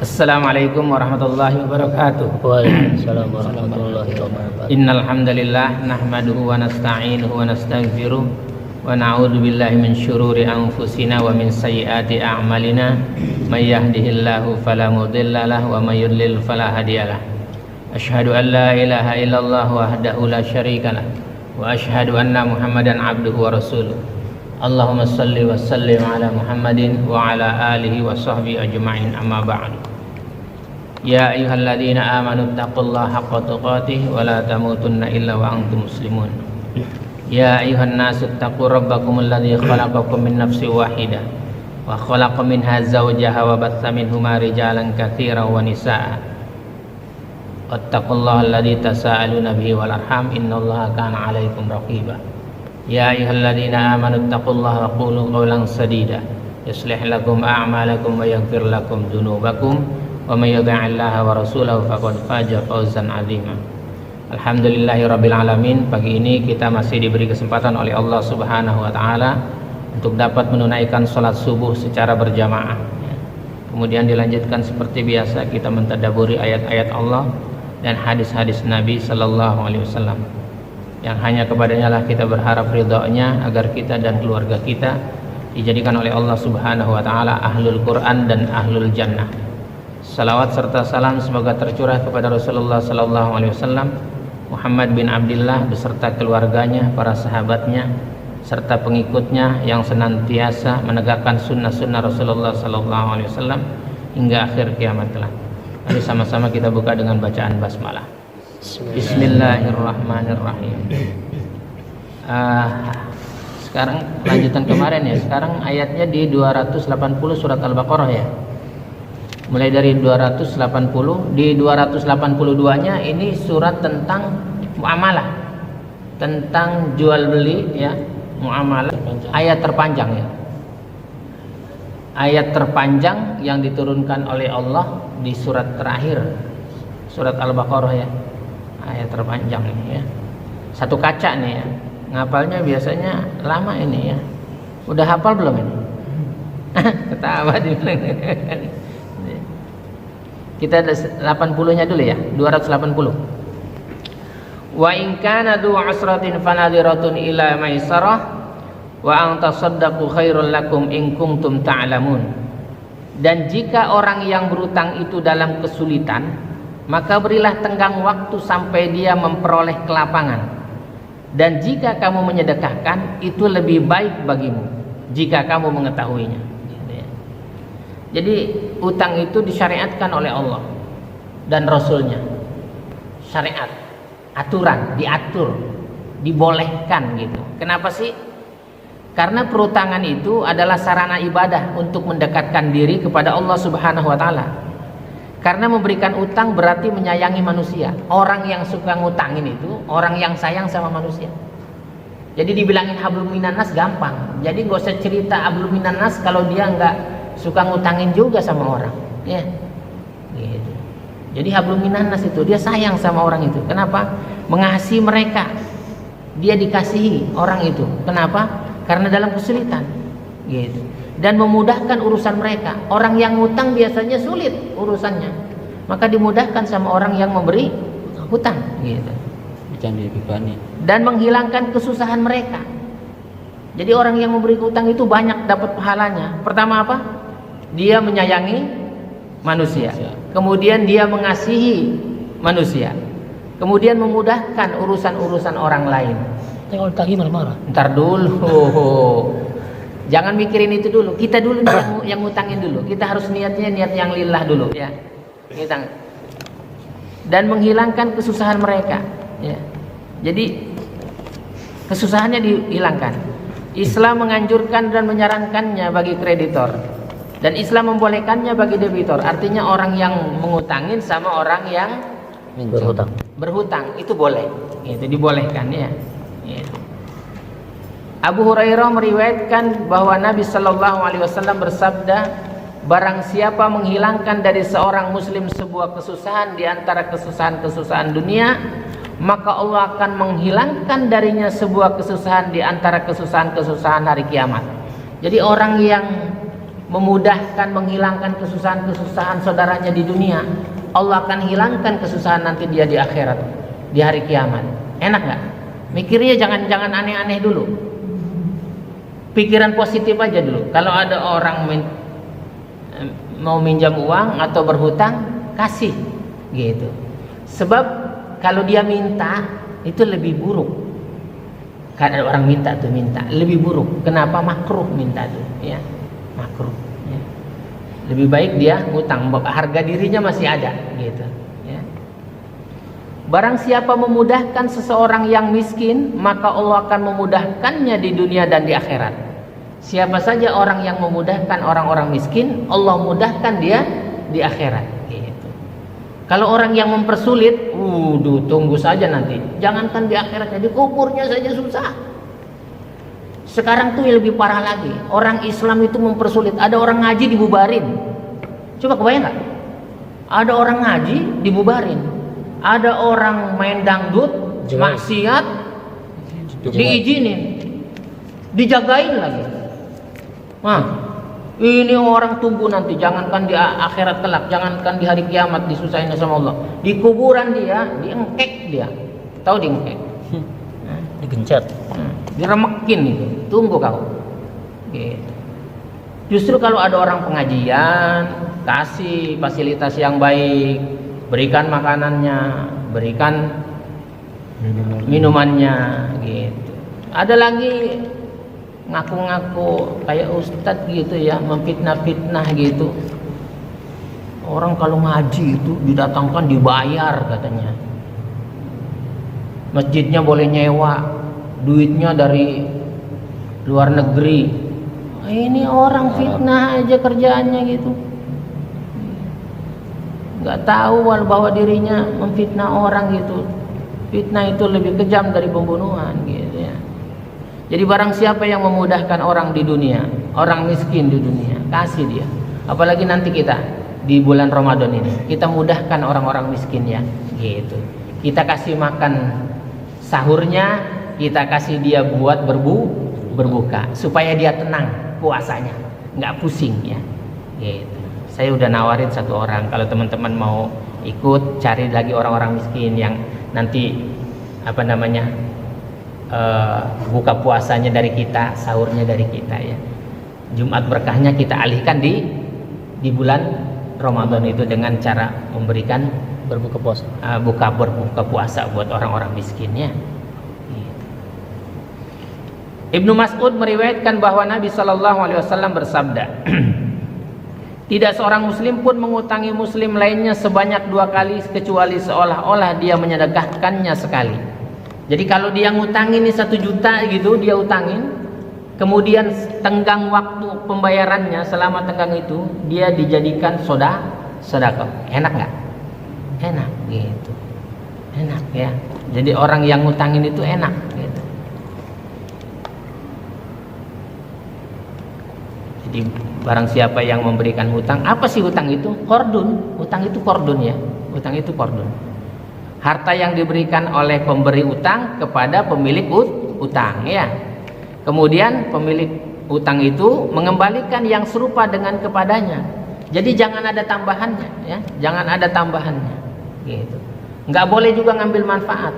Assalamualaikum warahmatullahi wabarakatuh. Waalaikumsalam warahmatullahi wabarakatuh. Innal hamdalillah nahmaduhu wa nasta'inuhu wa nastaghfiruh wa na'udzu billahi min syururi anfusina wa min sayyiati a'malina may yahdihillahu fala mudilla lahu wa may yudlil fala hadiyalah. Asyhadu an la ilaha illallah wahdahu la syarikalah wa asyhadu anna Muhammadan abduhu wa rasuluh. Allahumma salli wa sallim ala Muhammadin wa ala alihi wa sahbihi ajma'in, amma ba'du. Ya ayyuhalladzina amanu taqullaha haqqa tuqatih wa la tamutunna illa wa antum muslimun. Ya ayyuhan nasu taqu rabbakumul ladzi khalaqakum min nafsin wahidah wa khalaqa minha zawjaha wa batha minhuma rijalan katsiran wa nisaa'a. Wattaqullaha alladzi tasaaluna bihi wal arham innallaha kana 'alaikum raqiba. Ya ayyuhalladzina amanu taqullaha wa qulu qawlan sadida yuslih lakum a'malakum wa yaghfir lakum dzunubakum wa may yuti'illaha wa rasulahu faqad faza fawzan 'azima. Alhamdulillahirabbil alamin. Pagi ini kita masih diberi kesempatan oleh Allah Subhanahu wa taala untuk dapat menunaikan salat subuh secara berjamaah. Kemudian dilanjutkan seperti biasa kita mentadabburi ayat-ayat Allah dan hadis-hadis Nabi sallallahu alaihi wasallam. Yang hanya kepadanya lah kita berharap ridha-Nya agar kita dan keluarga kita dijadikan oleh Allah Subhanahu wa taala ahlul Quran dan ahlul jannah. Salawat serta salam semoga tercurah kepada Rasulullah sallallahu alaihi wasallam, Muhammad bin Abdullah beserta keluarganya, para sahabatnya serta pengikutnya yang senantiasa menegakkan sunnah-sunnah Rasulullah sallallahu alaihi wasallam hingga akhir kiamat kelak. Mari sama-sama kita buka dengan bacaan basmalah. Bismillahirrahmanirrahim. Sekarang lanjutan kemarin ya. Sekarang ayatnya di 280 surat Al-Baqarah ya. Mulai dari 280, di 282-nya ini surat tentang muamalah, tentang jual beli ya, muamalah. Ayat terpanjang ya. Ayat terpanjang yang diturunkan oleh Allah di surat terakhir, surat Al-Baqarah ya. Ayat terpanjang ini ya. Satu kaca nih ya. Ngapalnya biasanya lama ini ya. Udah hafal belum ini? Ketawa dibilang. Kita 80-nya dulu ya, 280. Wa in kana du usratin fanadhiratun ila maisarah wa an tasaddaqu khairul lakum in kuntum ta'lamun. Dan jika orang yang berutang itu dalam kesulitan, maka berilah tenggang waktu sampai dia memperoleh kelapangan. Dan jika kamu menyedekahkan, itu lebih baik bagimu jika kamu mengetahuinya. Jadi utang itu disyariatkan oleh Allah dan Rasulnya. Syariat, aturan, diatur, dibolehkan gitu. Kenapa sih? Karena perutangan itu adalah sarana ibadah untuk mendekatkan diri kepada Allah Subhanahu wa taala. Karena memberikan utang berarti menyayangi manusia. Orang yang suka ngutangin itu orang yang sayang sama manusia. Jadi dibilangin hablum minan nas gampang. Jadi gak usah cerita hablum minan nas kalau dia nggak suka ngutangin juga sama orang ya gitu. Jadi hablum minan nas itu dia sayang sama orang itu. Kenapa? Mengasihi mereka, dia dikasihi orang itu. Kenapa? Karena dalam kesulitan gitu. Dan memudahkan urusan mereka. Orang yang ngutang biasanya sulit urusannya, maka dimudahkan sama orang yang memberi hutang gitu. Dan menghilangkan kesusahan mereka. Jadi orang yang memberi hutang itu banyak dapat pahalanya. Pertama apa? Dia menyayangi manusia. Kemudian dia mengasihi manusia. Kemudian memudahkan urusan-urusan orang lain. Kalau tagih marah-marah. Ntar dulu. Jangan mikirin itu dulu. Kita dulu yang ngutangin dulu. Kita harus niat yang lillah dulu ya. Kita. Dan menghilangkan kesusahan mereka ya. Jadi kesusahannya dihilangkan. Islam menganjurkan dan menyarankannya bagi kreditor. Dan Islam membolehkannya bagi debitor. Artinya orang yang mengutangin sama orang yang berhutang itu boleh. Itu dibolehkan ya. Gitu. Abu Hurairah meriwayatkan bahwa Nabi Shallallahu Alaihi Wasallam bersabda, barang siapa menghilangkan dari seorang muslim sebuah kesusahan di antara kesusahan-kesusahan dunia, maka Allah akan menghilangkan darinya sebuah kesusahan di antara kesusahan-kesusahan hari kiamat. Jadi orang yang memudahkan, menghilangkan kesusahan-kesusahan saudaranya di dunia, Allah akan hilangkan kesusahan nanti dia di akhirat, di hari kiamat. Enak nggak? Mikirnya jangan aneh-aneh dulu. Pikiran positif aja dulu. Kalau ada orang mau minjam uang atau berhutang, kasih gitu. Sebab kalau dia minta itu lebih buruk. Kalau orang minta lebih buruk. Kenapa? Makruh minta tuh, ya. Makruh, ya. Lebih baik dia ngutang, harga dirinya masih ada gitu, ya. Barang siapa memudahkan seseorang yang miskin, maka Allah akan memudahkannya di dunia dan di akhirat. Siapa saja orang yang memudahkan orang-orang miskin, Allah mudahkan dia di akhirat gitu. Kalau orang yang mempersulit, tunggu saja nanti. Jangankan di akhiratnya, di kuburnya saja susah. Sekarang tuh yang lebih parah lagi. Orang Islam itu mempersulit. Ada orang ngaji dibubarin. Coba kebayang nggak? Ada orang ngaji dibubarin. Ada orang main dangdut, maksiat, diizinin, dijagain lagi. Nah, ini orang tunggu nanti. Jangankan di akhirat kelak, jangankan di hari kiamat disusahin sama Allah. Di kuburan dia, diengkek dia. Tahu diengkek? Digencet. Diremekin itu. Tunggu kau. Gitu. Justru kalau ada orang pengajian, kasih fasilitas yang baik, berikan makanannya, berikan minumannya gitu. Ada lagi ngaku-ngaku kayak ustadz gitu ya, memfitnah-fitnah gitu. Orang kalau ngaji itu didatangkan dibayar katanya. Masjidnya boleh nyewa, duitnya dari luar negeri. Ini orang fitnah aja kerjaannya gitu. Nggak tahu bahwa dirinya memfitnah orang gitu. Fitnah itu lebih kejam dari pembunuhan gitu ya. Jadi barang siapa yang memudahkan orang di dunia, orang miskin di dunia, kasih dia. Apalagi nanti kita di bulan Ramadan ini, kita mudahkan orang-orang miskin ya, gitu. Kita kasih makan sahurnya, kita kasih dia buat berbuka supaya dia tenang puasanya, nggak pusing ya. Gitu. Saya udah nawarin satu orang, kalau teman-teman mau ikut cari lagi orang-orang miskin yang nanti buka puasanya dari kita, sahurnya dari kita ya. Jumat berkahnya kita alihkan di bulan Ramadan itu dengan cara memberikan Berbuka puasa. berbuka puasa buat orang-orang miskinnya. Ibnu Mas'ud meriwayatkan bahwa Nabi Shallallahu Alaihi Wasallam bersabda, tidak seorang muslim pun mengutangi muslim lainnya sebanyak 2 kali kecuali seolah-olah dia menyedekahkannya sekali. Jadi kalau dia ngutangin ini 1 juta gitu, dia utangin, kemudian tenggang waktu pembayarannya, selama tenggang itu dia dijadikan sedekah. Enak nggak? Enak gitu, enak ya. Jadi orang yang ngutangin itu enak gitu. Jadi barang siapa yang memberikan hutang, apa sih hutang itu? Qardun. Hutang itu qardun ya. Hutang itu qardun. Harta yang diberikan oleh pemberi utang kepada pemilik utang ya. Kemudian pemilik utang itu mengembalikan yang serupa dengan kepadanya. Jadi jangan ada tambahannya ya. Jangan ada tambahannya. Gitu. Nggak boleh juga ngambil manfaat.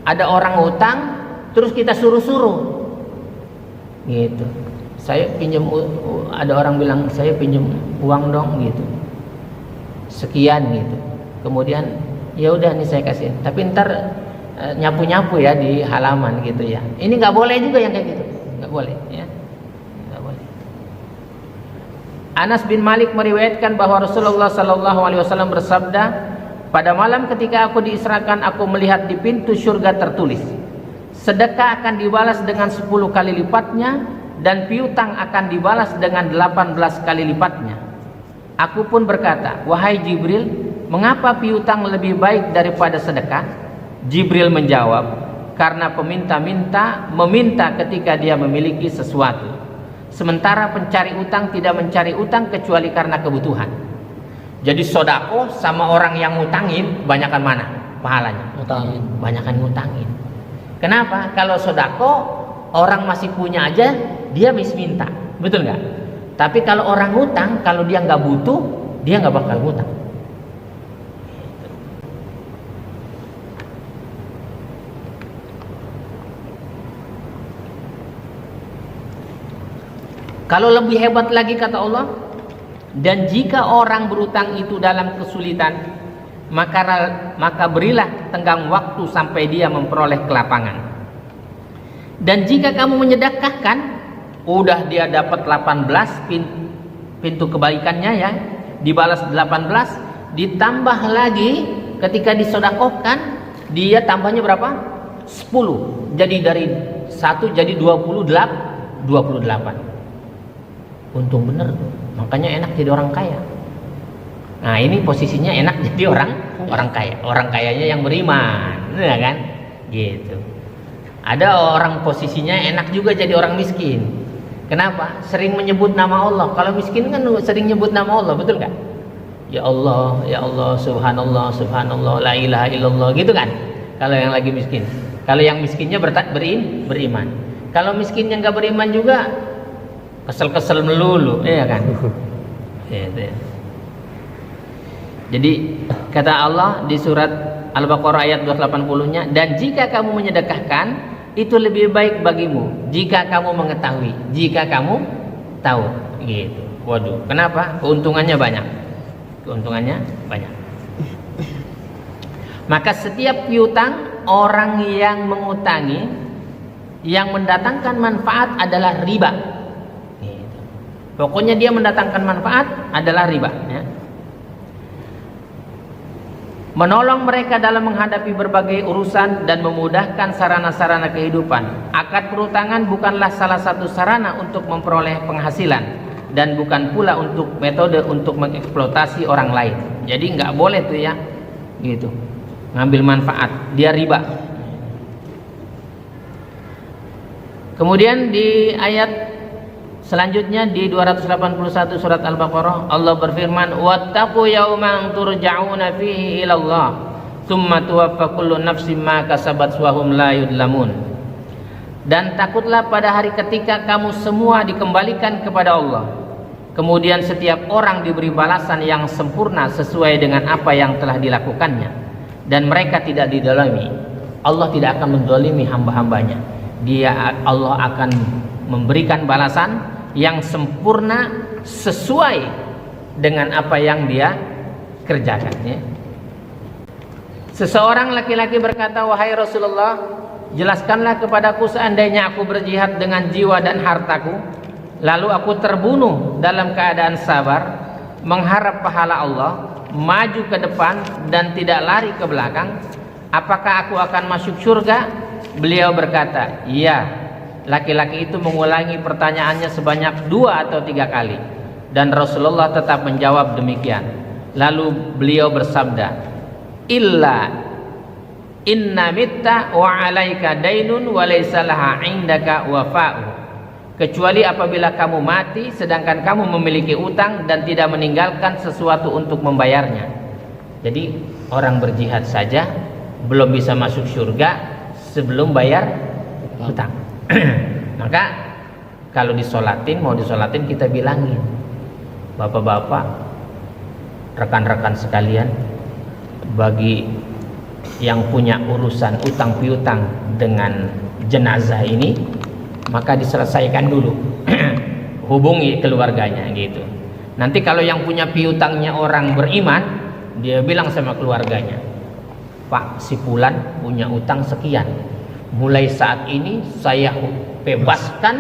Ada orang utang terus kita suruh-suruh. Gitu. Saya pinjam, ada orang bilang saya pinjam uang dong gitu, sekian gitu. Kemudian ya udah nih saya kasih, tapi ntar nyapu-nyapu ya di halaman gitu ya. Ini nggak boleh juga yang kayak gitu, nggak boleh ya, nggak boleh. Anas bin Malik meriwayatkan bahwa Rasulullah Shallallahu Alaihi Wasallam bersabda, pada malam ketika aku diisrakan, aku melihat di pintu surga tertulis, sedekah akan dibalas dengan 10 kali lipatnya, dan piutang akan dibalas dengan 18 kali lipatnya. Aku pun berkata, wahai Jibril, mengapa piutang lebih baik daripada sedekah? Jibril menjawab, karena peminta-minta meminta ketika dia memiliki sesuatu, sementara pencari utang tidak mencari utang kecuali karena kebutuhan. Jadi sodako sama orang yang ngutangin, banyakan mana pahalanya? Ngutangin. Banyakan ngutangin. Kenapa? Kalau sodako orang masih punya aja, dia minta, betul nggak? Tapi kalau orang ngutang, kalau dia nggak butuh, dia nggak bakal ngutang. Kalau lebih hebat lagi kata Allah, dan jika orang berutang itu dalam kesulitan, maka berilah tenggang waktu sampai dia memperoleh kelapangan. Dan jika kamu menyedekahkan, udah dia dapat 18 pintu kebaikannya ya, dibalas 18, ditambah lagi ketika disedekahkan, dia tambahnya berapa? 10. Jadi dari 1 jadi 28. Untung bener tuh. Makanya enak jadi orang kaya. Nah, ini posisinya enak jadi orang kaya. Orang kayanya yang beriman, ya kan? Gitu. Ada orang posisinya enak juga jadi orang miskin. Kenapa? Sering menyebut nama Allah. Kalau miskin kan sering nyebut nama Allah, betul nggak? Ya Allah, subhanallah, subhanallah, la ilaha illallah, gitu kan? Kalau yang lagi miskin. Kalau yang miskinnya beriman. Kalau miskinnya nggak beriman juga, kesel-kesel melulu, ya kan? Jadi kata Allah di surat Al-Baqarah ayat 280-nya, dan jika kamu menyedekahkan, itu lebih baik bagimu jika kamu mengetahui, jika kamu tahu, gitu. Waduh, kenapa? Keuntungannya banyak. Maka setiap piutang, orang yang mengutangi yang mendatangkan manfaat adalah riba. Gitu. Pokoknya dia mendatangkan manfaat adalah riba, ya. Menolong mereka dalam menghadapi berbagai urusan dan memudahkan sarana-sarana kehidupan. Akad perutangan bukanlah salah satu sarana untuk memperoleh penghasilan, dan bukan pula untuk metode untuk mengeksploitasi orang lain. Jadi nggak boleh tuh ya, gitu, ngambil manfaat, dia riba. Kemudian di ayat selanjutnya di 281 surat Al-Baqarah, Allah berfirman, wattaqu yawman turja'una fihi ila Allah tsumma tuwaffa kullu nafsin ma kasabat wa hum la yudlamun. Dan takutlah pada hari ketika kamu semua dikembalikan kepada Allah, kemudian setiap orang diberi balasan yang sempurna sesuai dengan apa yang telah dilakukannya, dan mereka tidak didolimi. Allah tidak akan mendolimi hamba-hambanya. Allah akan memberikan balasan yang sempurna sesuai dengan apa yang dia kerjakan, ya. Seseorang laki-laki berkata, wahai Rasulullah, jelaskanlah kepadaku seandainya aku berjihad dengan jiwa dan hartaku, lalu aku terbunuh dalam keadaan sabar, mengharap pahala Allah, maju ke depan dan tidak lari ke belakang, apakah aku akan masuk surga? Beliau berkata, iya. Laki-laki itu mengulangi pertanyaannya sebanyak 2 atau 3 kali, dan Rasulullah tetap menjawab demikian. Lalu beliau bersabda, illa inna mitta wa alaika dainun wa laysa laha indaka wafa'u. Kecuali apabila kamu mati sedangkan kamu memiliki utang dan tidak meninggalkan sesuatu untuk membayarnya. Jadi orang berjihad saja belum bisa masuk surga sebelum bayar utang. Maka kalau mau disolatin kita bilangin, bapak-bapak, rekan-rekan sekalian, bagi yang punya urusan utang piutang dengan jenazah ini, maka diselesaikan dulu. Hubungi keluarganya, gitu. Nanti kalau yang punya piutangnya orang beriman, dia bilang sama keluarganya, Pak, si Fulan punya utang sekian, mulai saat ini saya bebaskan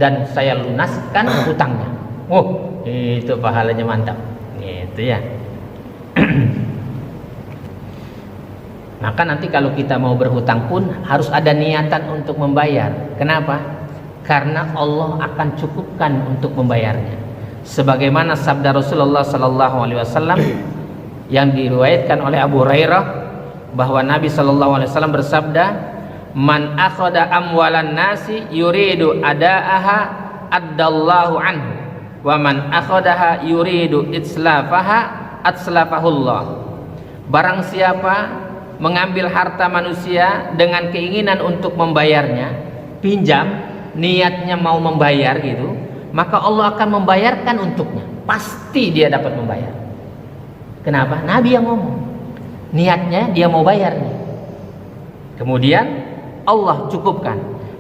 dan saya lunaskan hutangnya. Oh, itu pahalanya mantap, gitu ya. Maka nanti kalau kita mau berhutang pun harus ada niatan untuk membayar. Kenapa? Karena Allah akan cukupkan untuk membayarnya. Sebagaimana sabda Rasulullah SAW yang diriwayatkan oleh Abu Hurairah, bahwa Nabi SAW bersabda, man akhada amwalan nasi yuridu adaaha addallahu anhu, wa man akhadaha yuridu itslafaha atslafahullah. Barang siapa mengambil harta manusia dengan keinginan untuk membayarnya, pinjam, niatnya mau membayar gitu, maka Allah akan membayarkan untuknya. Pasti dia dapat membayar. Kenapa? Nabi yang ngomong. Niatnya dia mau bayar nih. Kemudian Allah cukupkan.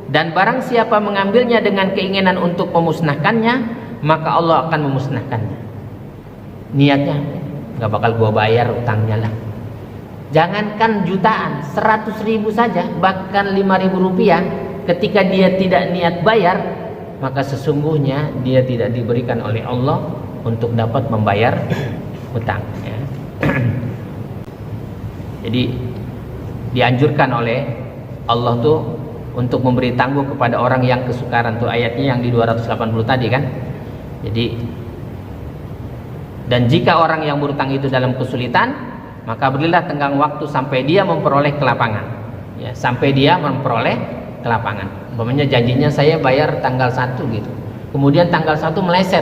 Dan barang siapa mengambilnya dengan keinginan untuk memusnahkannya, maka Allah akan memusnahkannya. Niatnya nggak bakal gua bayar utangnya lah. Jangankan jutaan, 100.000 saja, bahkan 5.000 rupiah, ketika dia tidak niat bayar, maka sesungguhnya dia tidak diberikan oleh Allah untuk dapat membayar hutang, ya. Jadi dianjurkan oleh Allah tuh untuk memberi tangguh kepada orang yang kesukaran, tuh ayatnya yang di 280 tadi kan. Jadi, dan jika orang yang berhutang itu dalam kesulitan, maka berilah tenggang waktu sampai dia memperoleh kelapangan, ya, sampai dia memperoleh kelapangan. Umpamanya janjinya saya bayar tanggal 1 gitu, kemudian tanggal 1 meleset,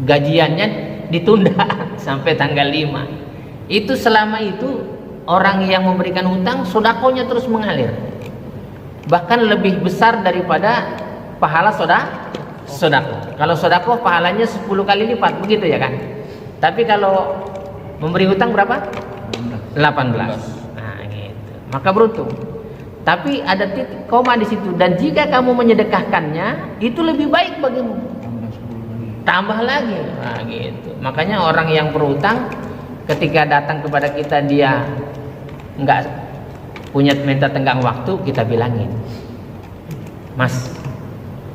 gajiannya ditunda sampai tanggal 5. Itu selama itu orang yang memberikan hutang sodakonya terus mengalir, bahkan lebih besar daripada pahala sodako. Kalau sodako pahalanya 10 kali lipat, begitu ya kan. Tapi kalau memberi hutang berapa? 18. Nah gitu, maka beruntung. Tapi ada titik koma di situ. Dan jika kamu menyedekahkannya, itu lebih baik bagimu. Tambah lagi. Nah gitu. Makanya orang yang berhutang, ketika datang kepada kita dia nggak punya minta tenggang waktu, kita bilangin, Mas,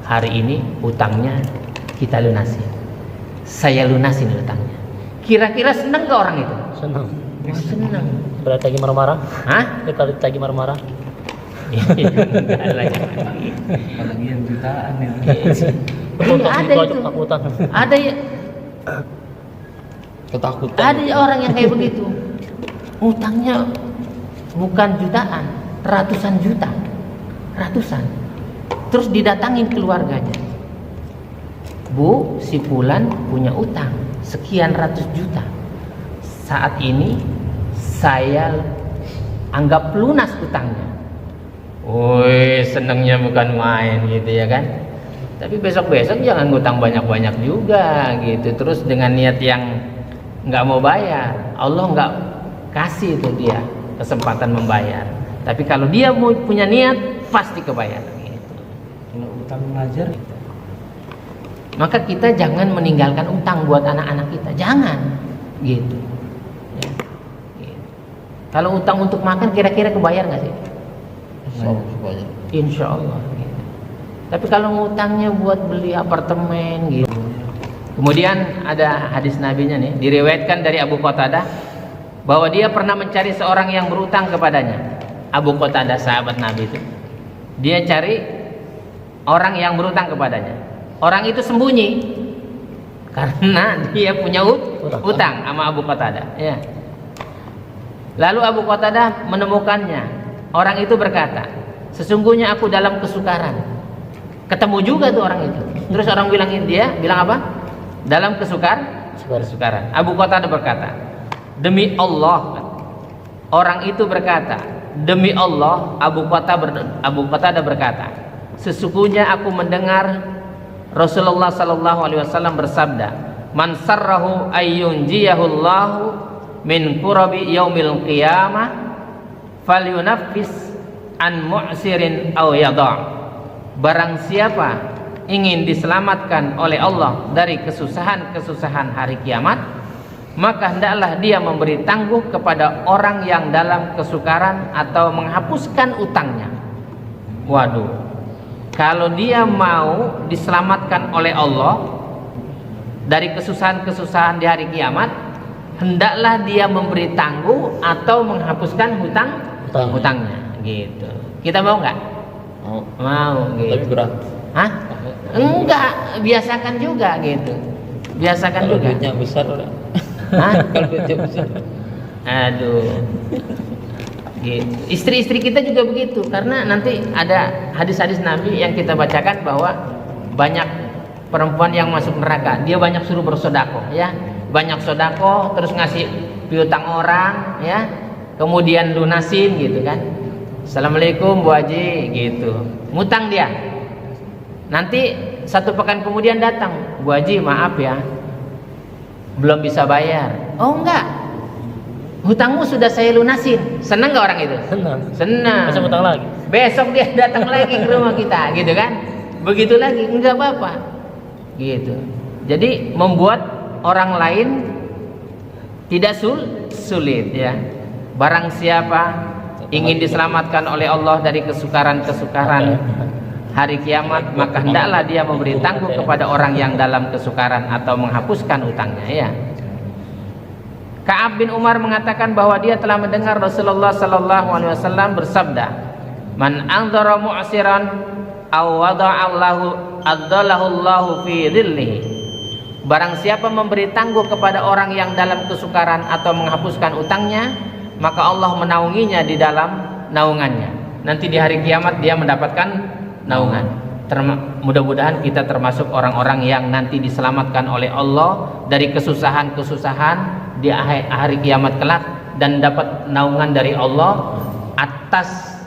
hari ini hutangnya kita lunasin. Saya lunasin hutangnya. Kira-kira seneng gak orang itu? Senang. Seneng. Berarti lagi marah-marah? Hah? Kalau lagi marah-marah? Enggak lah, jangan. Apalagi yang jutaan ya. Iya, ada itu. Takutan. Ada ya. Ketakutan. Ada orang yang kayak begitu. Hutangnya bukan jutaan, ratusan juta. Ratusan. Terus didatangin keluarganya. Bu, si Fulan punya utang sekian ratus juta. Saat ini saya anggap lunas utangnya. Woi, senengnya bukan main gitu ya kan. Tapi besok-besok jangan ngutang banyak-banyak juga gitu. Terus dengan niat yang nggak mau bayar, Allah nggak kasih itu dia kesempatan membayar. Tapi kalau dia mau punya niat, pasti kebayar gitu. Kalau utang mengajar, Maka kita jangan meninggalkan utang buat anak-anak kita, jangan gitu, ya. Gitu. Kalau utang untuk makan kira-kira kebayar nggak sih? Insya Allah gitu. Tapi kalau utangnya buat beli apartemen gitu. Kemudian ada hadis nabinya nih, diriwayatkan dari Abu Qatadah bahwa dia pernah mencari seorang yang berutang kepadanya. Abu Qatadah sahabat Nabi itu, dia cari orang yang berutang kepadanya. Orang itu sembunyi karena dia punya utang sama Abu Qatadah, ya. Lalu Abu Qatadah menemukannya. Orang itu berkata, sesungguhnya aku dalam kesukaran. Ketemu juga tuh orang itu. Terus orang bilang apa? Dalam kesukaran. Abu Qatadah berkata, demi Allah. Orang itu berkata, demi Allah. Abu Qatadah berkata, sesungguhnya aku mendengar Rasulullah sallallahu alaihi wasallam bersabda, "Man sarrahu ayyunjiyahullahu min kurabi yaumil qiyamah falyunaffis an mu'sirin aw yada'." Barang siapa ingin diselamatkan oleh Allah dari kesusahan-kesusahan hari kiamat, maka hendaklah dia memberi tangguh kepada orang yang dalam kesukaran atau menghapuskan utangnya. Waduh. Kalau dia mau diselamatkan oleh Allah dari kesusahan-kesusahan di hari kiamat, hendaklah dia memberi tangguh atau menghapuskan hutangnya gitu. Kita mau nggak? Mau gitu. Tapi berat. Hah? Enggak, biasakan juga gitu. Biasakan Kalau juga. duitnya besar, Hah? kalau duitnya besar. Aduh. Gitu. Istri-istri kita juga begitu, karena nanti ada hadis-hadis Nabi yang kita bacakan bahwa banyak perempuan yang masuk neraka, dia banyak suruh bersodako, ya, banyak sodako, terus ngasih piutang orang, ya, kemudian lunasin gitu kan. Assalamualaikum Bu Haji gitu, ngutang dia. Nanti 1 pekan kemudian datang, Bu Haji maaf ya, belum bisa bayar. Oh enggak, hutangmu sudah saya lunasin. Senang nggak orang itu? Senang. Senang. Masa utang lagi? Besok dia datang lagi ke rumah kita, gitu kan? Begitu lagi, enggak apa-apa, gitu. Jadi membuat orang lain tidak sulit ya. Barang siapa ingin diselamatkan oleh Allah dari kesukaran-kesukaran hari kiamat, maka hendaklah dia memberi tangguh kepada orang yang dalam kesukaran atau menghapuskan utangnya ya. Ka'ab bin Umar mengatakan bahwa dia telah mendengar Rasulullah sallallahu alaihi wasallam bersabda, "Man anzara mu'siran aw wada'allahu adzalahu Allahu fi dhillihi." Barang siapa memberi tangguh kepada orang yang dalam kesukaran atau menghapuskan utangnya, maka Allah menaunginya di dalam naungannya. Nanti di hari kiamat dia mendapatkan naungan. Mudah-mudahan kita termasuk orang-orang yang nanti diselamatkan oleh Allah dari kesusahan-kesusahan di hari kiamat kelak, dan dapat naungan dari Allah atas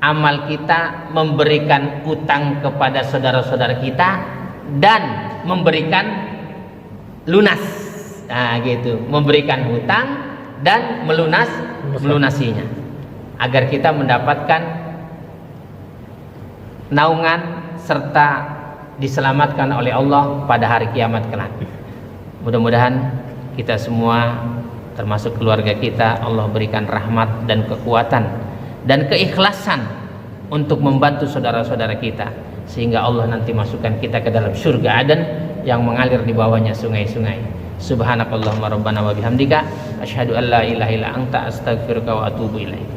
amal kita memberikan utang kepada saudara-saudara kita dan memberikan lunas. Nah gitu, memberikan hutang dan melunasinya, agar kita mendapatkan naungan serta diselamatkan oleh Allah pada hari kiamat kelak. Mudah-mudahan kita semua termasuk keluarga kita Allah berikan rahmat dan kekuatan dan keikhlasan untuk membantu saudara-saudara kita, sehingga Allah nanti masukkan kita ke dalam surga Aden yang mengalir di bawahnya sungai-sungai. Subhanakallahumma rabbana wa bihamdika asyhadu an la ilaha illa anta astaghfiruka wa atubu ilaik.